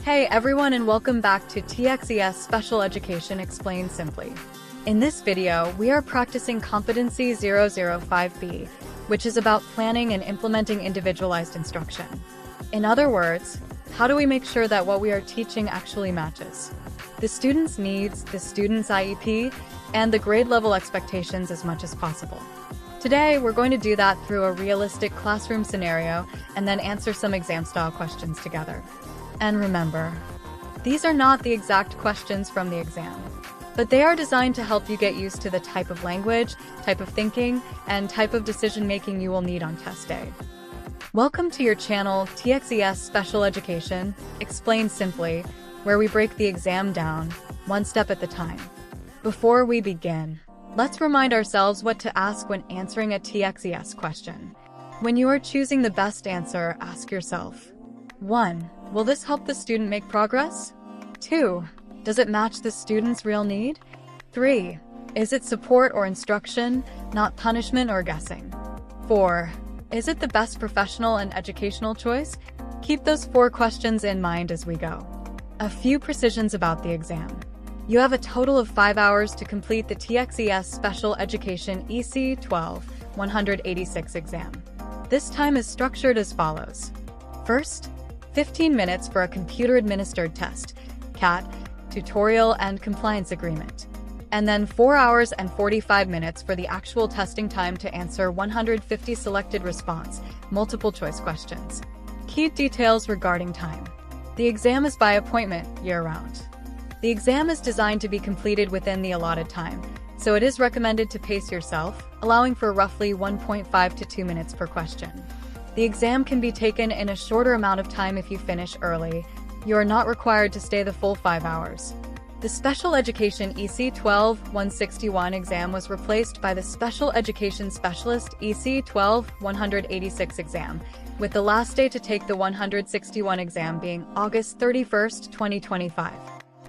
Hey everyone, and welcome back to TExES Special Education Explained Simply. In this video, we are practicing Competency 005B, which is about planning and implementing individualized instruction. In other words, how do we make sure that what we are teaching actually matches the student's needs, the student's IEP, and the grade level expectations as much as possible? Today, we're going to do that through a realistic classroom scenario and then answer some exam-style questions together. And remember, these are not the exact questions from the exam, but they are designed to help you get used to the type of language, type of thinking, and type of decision-making you will need on test day. Welcome to your channel, TExES Special Education, Explained Simply, where we break the exam down, one step at a time. Before we begin, let's remind ourselves what to ask when answering a TExES question. When you are choosing the best answer, ask yourself, 1. Will this help the student make progress? 2. Does it match the student's real need? 3. Is it support or instruction, not punishment or guessing? 4. Is it the best professional and educational choice? Keep those 4 questions in mind as we go. A few precisions about the exam. You have a total of 5 hours to complete the TExES Special Education EC 12-186 exam. This time is structured as follows. First, 15 minutes for a computer-administered test, CAT, tutorial and compliance agreement. And then 4 hours and 45 minutes for the actual testing time to answer 150 selected response, multiple-choice questions. Key details regarding time. The exam is by appointment, year-round. The exam is designed to be completed within the allotted time, so it is recommended to pace yourself, allowing for roughly 1.5 to 2 minutes per question. The exam can be taken in a shorter amount of time if you finish early. You are not required to stay the full 5 hours. The Special Education EC 12-161 exam was replaced by the Special Education Specialist EC 12-186 exam, with the last day to take the 161 exam being August 31st, 2025.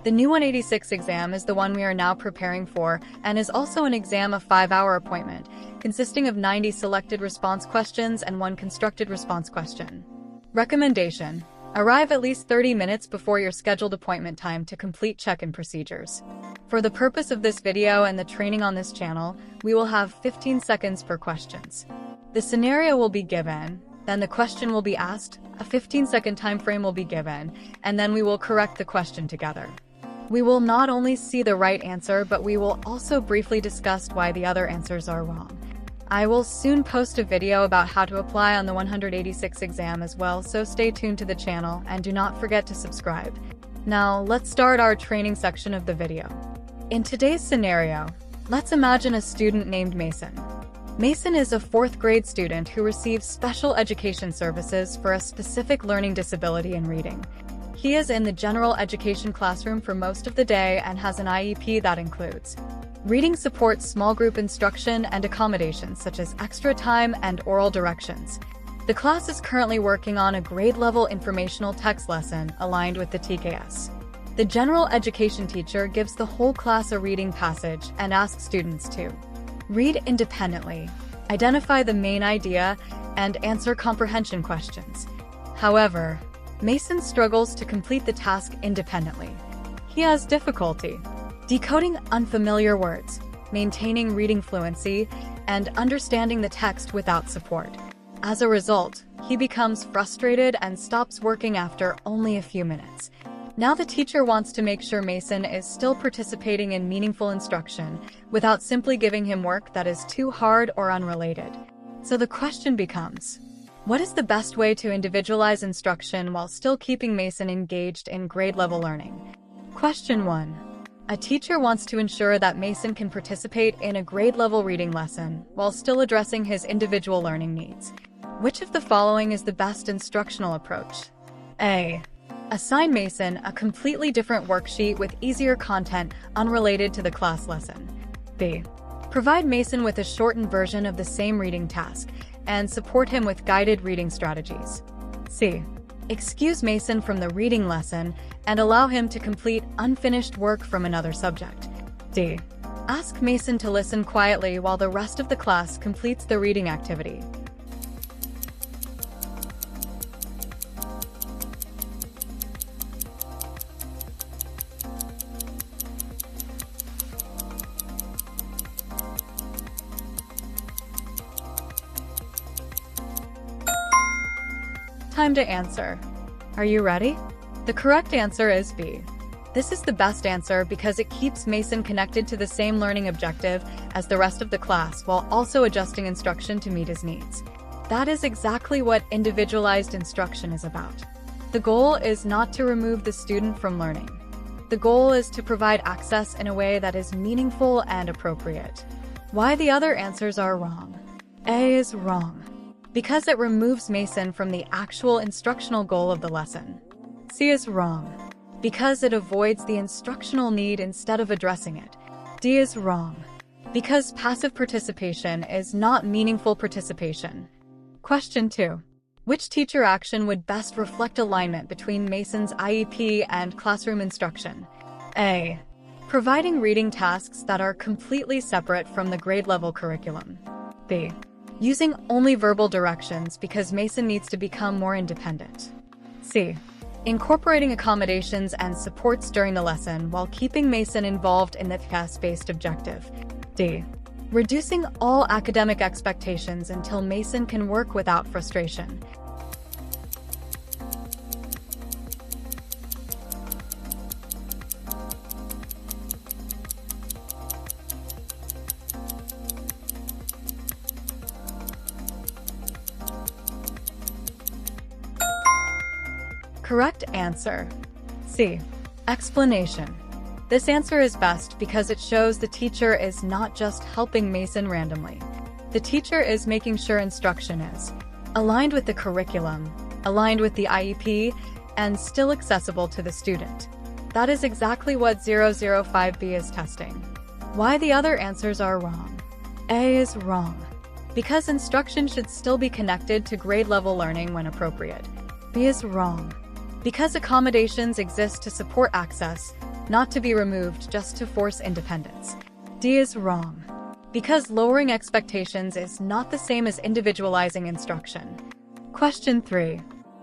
The new 186 exam is the one we are now preparing for and is also an exam of 5-hour appointment, consisting of 90 selected response questions and 1 constructed response question. Recommendation: arrive at least 30 minutes before your scheduled appointment time to complete check-in procedures. For the purpose of this video and the training on this channel, we will have 15 seconds per questions. The scenario will be given, then the question will be asked, a 15-second time frame will be given, and then we will correct the question together. We will not only see the right answer, but we will also briefly discuss why the other answers are wrong. I will soon post a video about how to apply on the 186 exam as well, so stay tuned to the channel and do not forget to subscribe. Now, let's start our training section of the video. In today's scenario, let's imagine a student named Mason. Mason is a 4th grade student who receives special education services for a specific learning disability in reading. He is in the general education classroom for most of the day and has an IEP that includes reading support, small group instruction, and accommodations such as extra time and oral directions. The class is currently working on a grade-level informational text lesson aligned with the TEKS. The general education teacher gives the whole class a reading passage and asks students to read independently, identify the main idea, and answer comprehension questions. However, Mason struggles to complete the task independently. He has difficulty decoding unfamiliar words, maintaining reading fluency, and understanding the text without support. As a result, he becomes frustrated and stops working after only a few minutes. Now the teacher wants to make sure Mason is still participating in meaningful instruction without simply giving him work that is too hard or unrelated. So the question becomes, what is the best way to individualize instruction while still keeping Mason engaged in grade-level learning? Question 1. A teacher wants to ensure that Mason can participate in a grade-level reading lesson while still addressing his individual learning needs. Which of the following is the best instructional approach? A. Assign Mason a completely different worksheet with easier content unrelated to the class lesson. B. Provide Mason with a shortened version of the same reading task and support him with guided reading strategies. C. Excuse Mason from the reading lesson and allow him to complete unfinished work from another subject. D. Ask Mason to listen quietly while the rest of the class completes the reading activity. time to answer. Are you ready? The correct answer is B. This is the best answer because it keeps Mason connected to the same learning objective as the rest of the class while also adjusting instruction to meet his needs. That is exactly what individualized instruction is about. The goal is not to remove the student from learning. The goal is to provide access in a way that is meaningful and appropriate. Why the other answers are wrong? A is wrong because it removes Mason from the actual instructional goal of the lesson. C is wrong because it avoids the instructional need instead of addressing it. D is wrong because passive participation is not meaningful participation. Question 2. Which teacher action would best reflect alignment between Mason's IEP and classroom instruction? A. Providing reading tasks that are completely separate from the grade-level curriculum. B. Using only verbal directions because Mason needs to become more independent. C. Incorporating accommodations and supports during the lesson while keeping Mason involved in the TEKS-based objective. D. Reducing all academic expectations until Mason can work without frustration. Correct answer. C. Explanation. This answer is best because it shows the teacher is not just helping Mason randomly. The teacher is making sure instruction is aligned with the curriculum, aligned with the IEP, and still accessible to the student. That is exactly what 005B is testing. Why the other answers are wrong? A is wrong because instruction should still be connected to grade-level learning when appropriate. B is wrong because accommodations exist to support access, not to be removed just to force independence. D is wrong because lowering expectations is not the same as individualizing instruction. Question 3.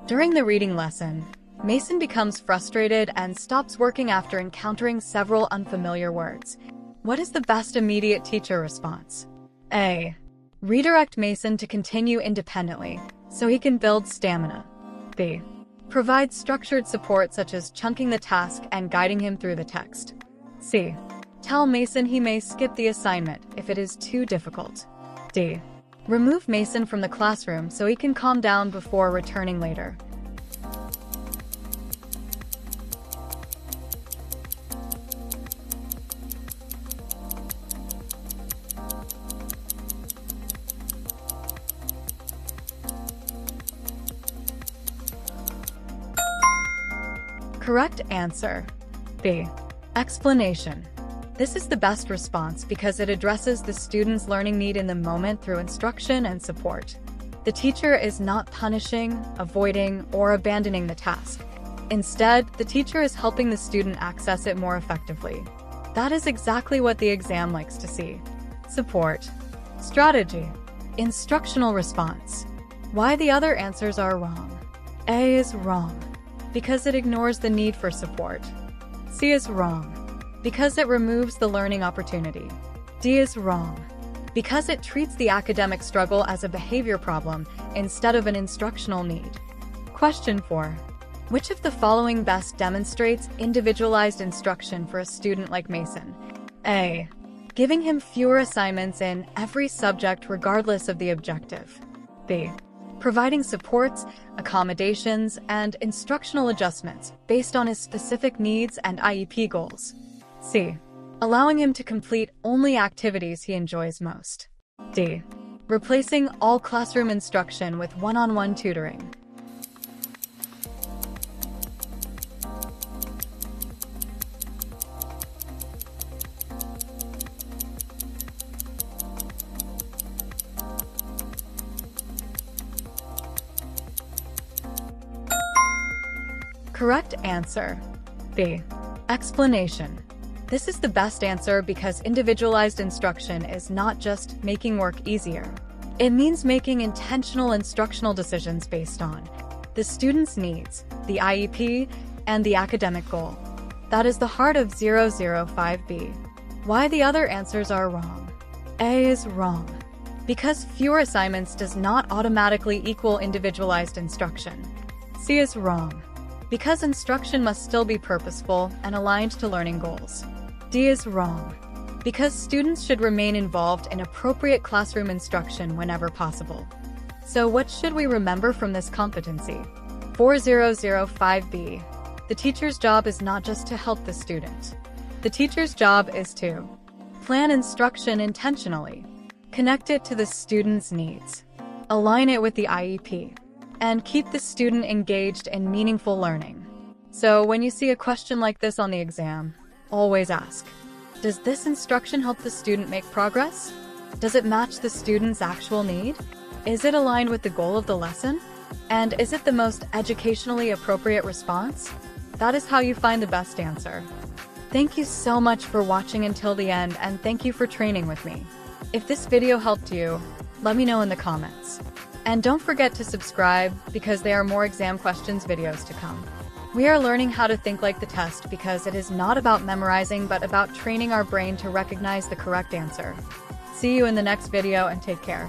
During the reading lesson, Mason becomes frustrated and stops working after encountering several unfamiliar words. What is the best immediate teacher response? A. Redirect Mason to continue independently so he can build stamina. B. Provide structured support such as chunking the task and guiding him through the text. C. Tell Mason he may skip the assignment if it is too difficult. D. Remove Mason from the classroom so he can calm down before returning later. Correct answer. B. Explanation. This is the best response because it addresses the student's learning need in the moment through instruction and support. The teacher is not punishing, avoiding, or abandoning the task. Instead, the teacher is helping the student access it more effectively. That is exactly what the exam likes to see. Support. Strategy. Instructional response. Why the other answers are wrong? A is wrong because it ignores the need for support. C is wrong because it removes the learning opportunity. D is wrong because it treats the academic struggle as a behavior problem instead of an instructional need. Question 4. Which of the following best demonstrates individualized instruction for a student like Mason? A. Giving him fewer assignments in every subject regardless of the objective. B. Providing supports, accommodations, and instructional adjustments based on his specific needs and IEP goals. C. Allowing him to complete only activities he enjoys most. D. Replacing all classroom instruction with one-on-one tutoring. Correct answer. B. Explanation. This is the best answer because individualized instruction is not just making work easier. It means making intentional instructional decisions based on the student's needs, the IEP, and the academic goal. That is the heart of 005B. Why the other answers are wrong? A is wrong because fewer assignments does not automatically equal individualized instruction. C is wrong, because instruction must still be purposeful and aligned to learning goals. D is wrong, because students should remain involved in appropriate classroom instruction whenever possible. So what should we remember from this competency? 4005B. The teacher's job is not just to help the student. The teacher's job is to plan instruction intentionally, connect it to the student's needs, align it with the IEP, and keep the student engaged in meaningful learning. So when you see a question like this on the exam, always ask, does this instruction help the student make progress? Does it match the student's actual need? Is it aligned with the goal of the lesson? And is it the most educationally appropriate response? That is how you find the best answer. Thank you so much for watching until the end, and thank you for training with me. If this video helped you, let me know in the comments. And don't forget to subscribe, because there are more exam questions videos to come. We are learning how to think like the test because it is not about memorizing but about training our brain to recognize the correct answer. See you in the next video and take care.